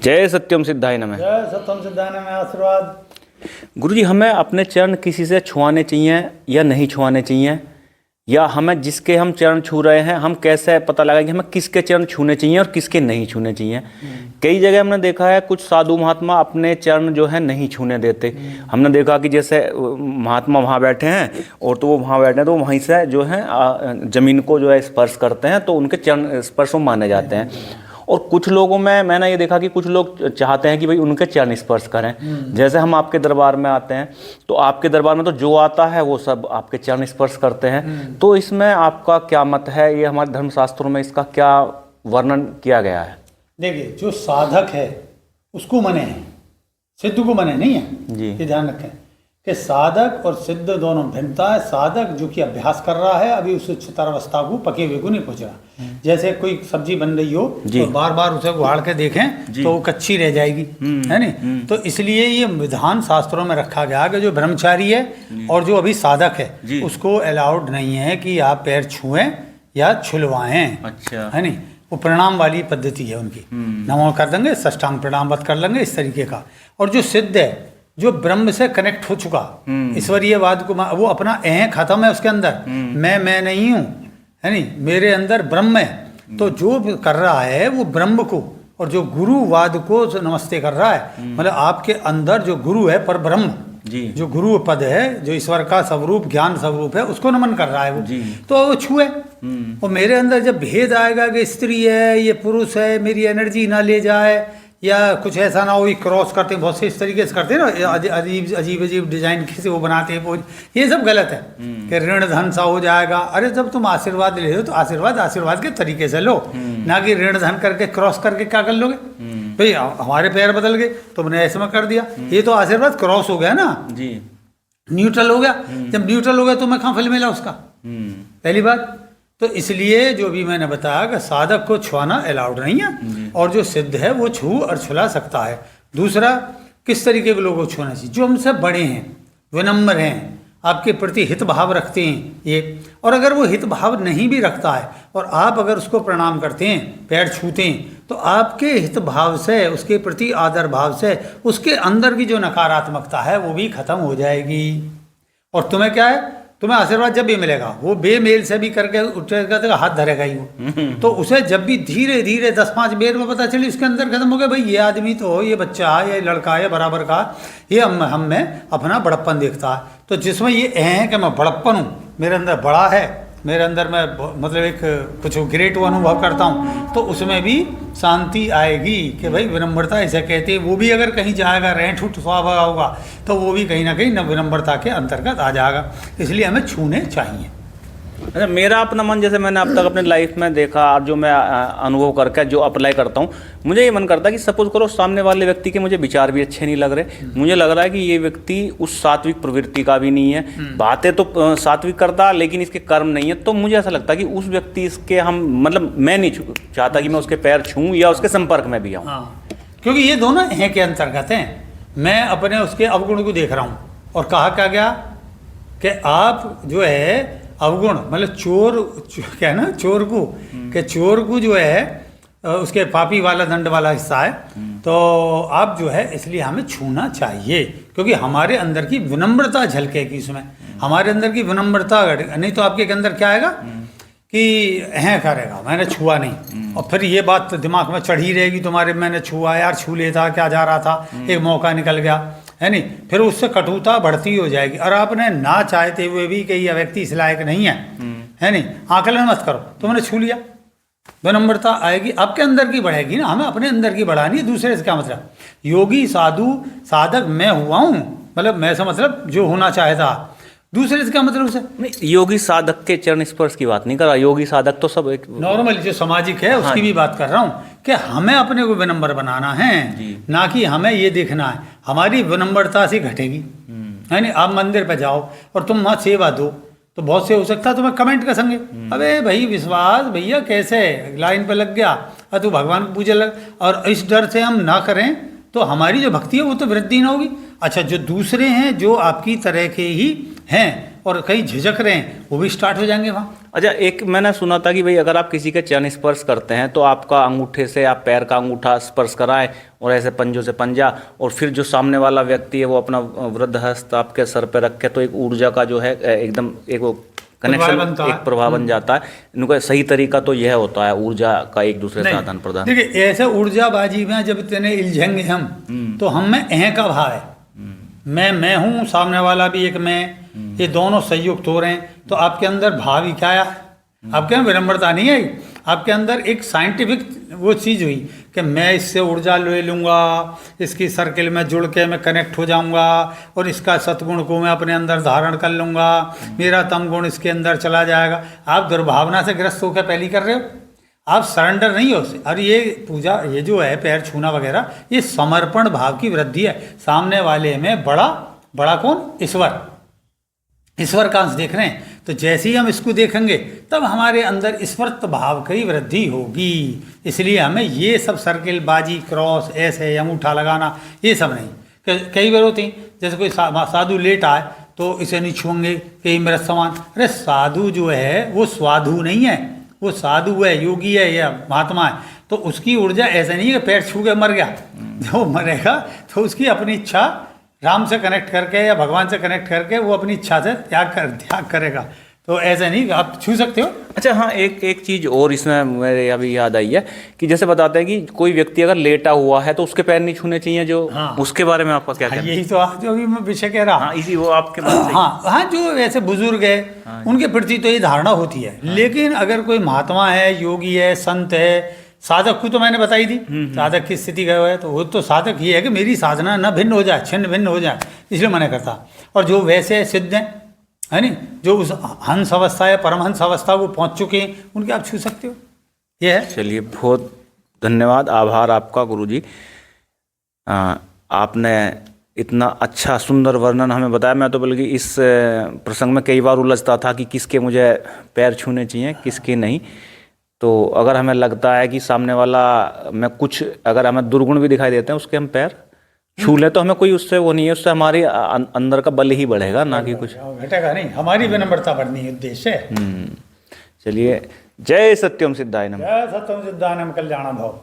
जय सत्यम सिद्धाय नमः। जय सत्यम सिद्धाय नमः। आशीर्वाद। गुरुजी, हमें अपने चरण किसी से छुआने चाहिए या नहीं छुआने चाहिए, या हमें जिसके हम चरण छू रहे हैं हम कैसे पता लगाएंगे हमें किसके चरण छूने चाहिए और किसके नहीं छूने चाहिए? कई जगह हमने देखा है कुछ साधु महात्मा अपने चरण जो है नहीं छूने देते। हमने देखा कि जैसे महात्मा वहाँ बैठे हैं और तो वो वहाँ बैठे हैं तो वहीं से जो है जमीन को जो है स्पर्श करते हैं तो उनके चरण स्पर्श माने जाते हैं। और कुछ लोगों में मैंने ये देखा कि कुछ लोग चाहते हैं कि भाई उनके चरण स्पर्श करें। जैसे हम आपके दरबार में आते हैं तो आपके दरबार में तो जो आता है वो सब आपके चरण स्पर्श करते हैं। तो इसमें आपका क्या मत है? ये हमारे धर्मशास्त्रों में इसका क्या वर्णन किया गया है? देखिए, जो साधक है उसको मने है, सिद्ध को मने नहीं है जी। ये ध्यान रखें कि साधक और सिद्ध दोनों भिन्नता है। साधक जो कि अभ्यास कर रहा है, अभी उस उच्चतर अवस्था को पके हुए को नहीं पहुंच रहा। जैसे कोई सब्जी बन रही हो तो बार बार उसे उगाड़ के देखें तो वो कच्ची रह जाएगी, है नहीं? तो इसलिए ये विधान शास्त्रों में रखा गया कि जो ब्रह्मचारी है और जो अभी साधक है उसको अलाउड नहीं है कि आप पैर छुएं या छुलवाएं। अच्छा। है नहीं? वो प्रणाम वाली पद्धति है उनकी। नमो कर देंगे, साष्टांग प्रणामवत कर लेंगे, इस तरीके का। और जो सिद्ध है, जो ब्रह्म से कनेक्ट हो चुका, ईश्वरीयवाद को वो अपना खत्म है उसके अंदर, मैं नहीं हूँ, है नहीं, मेरे अंदर ब्रह्म है। तो जो कर रहा है वो ब्रह्म को और जो गुरुवाद को नमस्ते कर रहा है, मतलब आपके अंदर जो गुरु है पर ब्रह्म जी, जो गुरु पद है, जो ईश्वर का स्वरूप ज्ञान स्वरूप है, उसको नमन कर रहा है वो जी। तो वो छुए। और मेरे अंदर जब भेद आएगा कि स्त्री है, ये पुरुष है, मेरी एनर्जी ना ले जाए या कुछ ऐसा ना हो, क्रॉस करते हैं बहुत से, इस तरीके से करते हैं ना, अजीब अजीब डिजाइन से वो बनाते हैं, ये सब गलत है कि ऋण धन सा हो जाएगा। अरे जब तुम आशीर्वाद ले रहे हो तो आशीर्वाद के तरीके से लो, ना कि ऋण धन करके क्रॉस करके क्या कर लोगे? भाई हमारे पैर बदल गए, तुमने ऐसे में कर दिया, ये तो आशीर्वाद क्रॉस हो गया ना जी, न्यूट्रल हो गया। जब न्यूट्रल हो गया तो मैं कहाँ फल मिला उसका? पहली बात तो इसलिए जो भी मैंने बताया कि साधक को छुआना अलाउड नहीं है, और जो सिद्ध है वो छू और छुला सकता है। दूसरा, किस तरीके के लोगों को छूना चाहिए? जो हमसे बड़े हैं, विनम्र हैं, आपके प्रति हित भाव रखते हैं ये। और अगर वो हित भाव नहीं भी रखता है और आप अगर उसको प्रणाम करते हैं, पैर छूते हैं, तो आपके हित भाव से, उसके प्रति आदर भाव से, उसके अंदर की जो नकारात्मकता है वो भी खत्म हो जाएगी। और तुम्हें क्या है, तुम्हें आशीर्वाद जब भी मिलेगा वो बेमेल से भी करके उठेगा तो हाथ धरेगा ही वो। तो उसे जब भी धीरे धीरे 10-5 बेर में पता चली उसके अंदर खत्म हो गया, भाई ये आदमी तो, ये बच्चा, ये लड़का, ये बराबर का, ये हम में अपना बड़प्पन देखता है। तो जिसमें ये है कि मैं बड़प्पन हूँ, मेरे अंदर बड़ा है, मेरे अंदर मैं मतलब एक कुछ ग्रेट अनुभव करता हूँ, तो उसमें भी शांति आएगी कि भाई विनम्रता ऐसे कहते हैं। वो भी अगर कहीं जाएगा, रेंट उठ स्वभाव होगा, तो वो भी कहीं ना कहीं विनम्रता के अंतर्गत आ जाएगा। इसलिए हमें छूने चाहिए। अच्छा, मेरा अपना मन, जैसे मैंने अब तक अपने लाइफ में देखा और जो मैं अनुभव करके जो अप्लाई करता हूँ, मुझे ये मन करता है कि सपोज करो सामने वाले व्यक्ति के मुझे विचार भी अच्छे नहीं लग रहे, मुझे लग रहा है कि ये व्यक्ति उस सात्विक प्रवृत्ति का भी नहीं है, बातें तो सात्विक करता लेकिन इसके कर्म नहीं है, तो मुझे ऐसा लगता है कि उस व्यक्ति इसके हम मतलब मैं नहीं चाहता कि मैं उसके पैर छूँ या उसके संपर्क में भी आऊँ। क्योंकि ये दोनों हैं के अंतर्गत हैं। मैं अपने उसके अवगुण को देख रहा हूँ, और कहा क्या गया कि आप जो है अवगुण, मतलब चोर क्या है ना, चोर को कि चोर को जो है उसके पापी वाला दंड वाला हिस्सा है। तो आप जो है, इसलिए हमें छूना चाहिए क्योंकि हमारे अंदर की विनम्रता झलकेगी उसमें, हमारे अंदर की विनम्रता। नहीं तो आपके अंदर क्या आएगा कि करेगा, मैंने छुआ नहीं, और फिर ये बात दिमाग में चढ़ी रहेगी तुम्हारे, मैंने छुआ यार, छू लेता, क्या जा रहा था, एक मौका निकल गया, है नहीं? फिर उससे कटुता बढ़ती हो जाएगी। और आपने ना चाहते हुए भी कि यह व्यक्ति इस लायक नहीं है नहीं, आकलन मत करो, तुमने छू लिया, विनम्रता आएगी, आपके अंदर की बढ़ेगी ना। हमें अपने अंदर की बढ़ानी है, दूसरे से क्या मतलब? योगी साधु साधक मैं हुआ हूँ, मतलब मैं से मतलब जो होना चाहता, दूसरे से क्या मतलब उसे? नहीं, योगी साधक के चरण स्पर्श की बात नहीं कर रहा, योगी साधक तो सब एक नॉर्मल जो सामाजिक है उसकी भी बात कर रहा हूँ कि हमें अपने को विनम्र बनाना है, ना कि हमें ये देखना है हमारी विनम्रता से घटेगी, है नहीं? आप मंदिर पे जाओ और तुम वहाँ सेवा दो, तो बहुत से हो सकता है तुम्हें कमेंट कर संगे, अबे भाई विश्वास भैया कैसे लाइन पे लग गया, और तू भगवान को पूजा लग। और इस डर से हम ना करें तो हमारी जो भक्ति है वो तो वृद्धि ना होगी। अच्छा, जो दूसरे हैं जो आपकी तरह के ही हैं और कहीं झिझक रहे हैं, वो भी स्टार्ट हो जाएंगे वहाँ। अच्छा, एक मैंने सुना था कि भाई अगर आप किसी के चरण स्पर्श करते हैं तो आपका अंगूठे से आप पैर का अंगूठा स्पर्श कराएं और ऐसे पंजों से पंजा, और फिर जो सामने वाला व्यक्ति है वो अपना वृद्ध हस्त आपके सर पे रख के, तो एक ऊर्जा का जो है एकदम एक वो कनेक्शन, एक प्रभाव बन जाता है। इनका सही तरीका तो यह होता है ऊर्जा का एक दूसरे से आदान प्रदान। देखिए ऐसे ऊर्जाबाजी में जब इतने इलझेंगे हम, तो हम में अहं का भाव है, मैं हूँ, सामने वाला भी एक मैं, ये दोनों संयुक्त हो रहे हैं, तो आपके अंदर भाव ही क्या आया, आपके अंदर विनम्रता नहीं आई, आपके अंदर एक साइंटिफिक वो चीज़ हुई कि मैं इससे ऊर्जा ले लूँगा, इसकी सर्किल में जुड़ के मैं कनेक्ट हो जाऊँगा और इसका सतगुण को मैं अपने अंदर धारण कर लूँगा, मेरा तम गुण इसके अंदर चला जाएगा। आप दुर्भावना से ग्रस्त होकर पहली कर रहे हो, आप सरेंडर नहीं हो। और ये पूजा, ये जो है पैर छूना वगैरह, ये समर्पण भाव की वृद्धि है। सामने वाले में बड़ा कौन? ईश्वर का अंश देख रहे हैं, तो जैसे ही हम इसको देखेंगे तब हमारे अंदर ईश्वरत्व भाव की वृद्धि होगी। इसलिए हमें ये सब सर्किल बाजी, क्रॉस, ऐसे अंगूठा लगाना, ये सब नहीं। कई बार होती, जैसे कोई साधु लेट आए तो इसे नहीं छूएंगे, कई मेरा सामान। अरे साधु जो है वो स्वाधु नहीं है, वो साधु है, योगी है या महात्मा है, तो उसकी ऊर्जा ऐसे नहीं है कि पैर छू के मर गया। जो मरेगा तो उसकी अपनी इच्छा राम से कनेक्ट करके या भगवान से कनेक्ट करके वो अपनी इच्छा से त्याग करेगा। तो ऐसे नहीं आप छू सकते हो। अच्छा हाँ, एक चीज़ और इसमें मेरे अभी याद आई है कि जैसे बताते हैं कि कोई व्यक्ति अगर लेटा हुआ है तो उसके पैर नहीं छूने चाहिए, जो उसके बारे में आपका क्या कहना है? यही तो आज अभी मैं विषय कह रहा। हाँ, इसी वो आपके बात से। हाँ, जो ऐसे बुजुर्ग है उनके प्रति तो ये धारणा होती है, लेकिन अगर कोई महात्मा है, योगी है, संत है, साधक को तो मैंने बताई थी साधक की स्थिति गए है, तो वो तो साधक ये है कि मेरी साधना न भिन्न हो जाए, छिन्न भिन्न हो जाए, इसलिए मना करता। और जो वैसे सिद्ध हैं, है नहीं, जो उस हंस अवस्था या परमहंस अवस्था को पहुंच चुके हैं, उनके आप छू सकते हो। ये है। चलिए, बहुत धन्यवाद, आभार आपका गुरुजी। आपने इतना अच्छा सुंदर वर्णन हमें बताया। मैं तो बल्कि इस प्रसंग में कई बार उलझता था कि किसके मुझे पैर छूने चाहिए, किसके नहीं। तो अगर हमें लगता है कि सामने वाला में कुछ, अगर हमें दुर्गुण भी दिखाई देते हैं, उसके हम पैर छू लें तो हमें कोई उससे वो नहीं है, उससे हमारे अंदर का बल ही बढ़ेगा, ना कि कुछ घटेगा नहीं, हमारी विनम्रता बढ़नी है उद्देश्य है। चलिए, जय सत्यम सिद्धाय नमः। जय सत्यम सिद्धाय नमः, कल्याण भव।